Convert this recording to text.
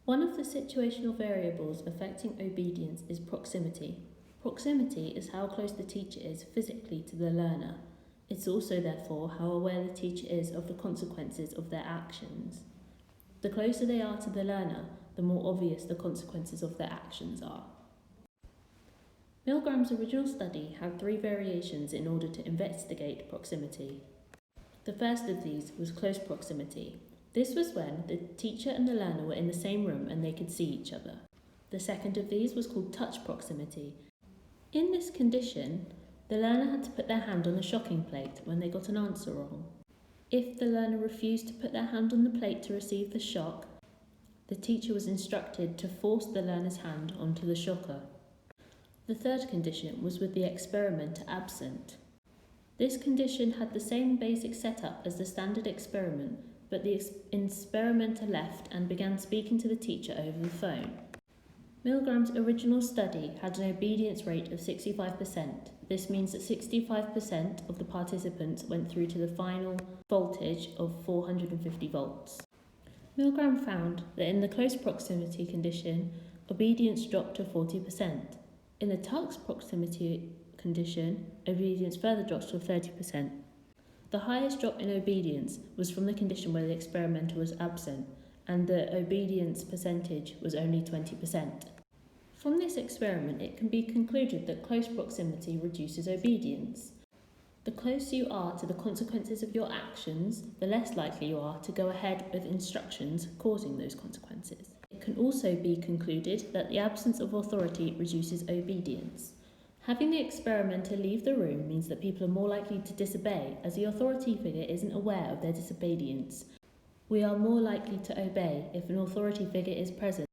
One of the situational variables affecting obedience is proximity. Proximity is how close the teacher is physically to the learner. It's also, therefore, how aware the teacher is of the consequences of their actions. The closer they are to the learner, the more obvious the consequences of their actions are. Milgram's original study had 3 variations in order to investigate proximity. The first of these was close proximity. This was when the teacher and the learner were in the same room and they could see each other. The second of these was called touch proximity. In this condition, the learner had to put their hand on the shocking plate when they got an answer wrong. If the learner refused to put their hand on the plate to receive the shock, the teacher was instructed to force the learner's hand onto the shocker. The third condition was with the experimenter absent. This condition had the same basic setup as the standard experiment, but the experimenter left and began speaking to the teacher over the phone. Milgram's original study had an obedience rate of 65%. This means that 65% of the participants went through to the final voltage of 450 volts. Milgram found that in the close proximity condition, obedience dropped to 40%. In the touch proximity condition, obedience further dropped to 30%. The highest drop in obedience was from the condition where the experimenter was absent, and the obedience percentage was only 20%. From this experiment, it can be concluded that close proximity reduces obedience. The closer you are to the consequences of your actions, the less likely you are to go ahead with instructions causing those consequences. It can also be concluded that the absence of authority reduces obedience. Having the experimenter leave the room means that people are more likely to disobey, as the authority figure isn't aware of their disobedience. We are more likely to obey if an authority figure is present.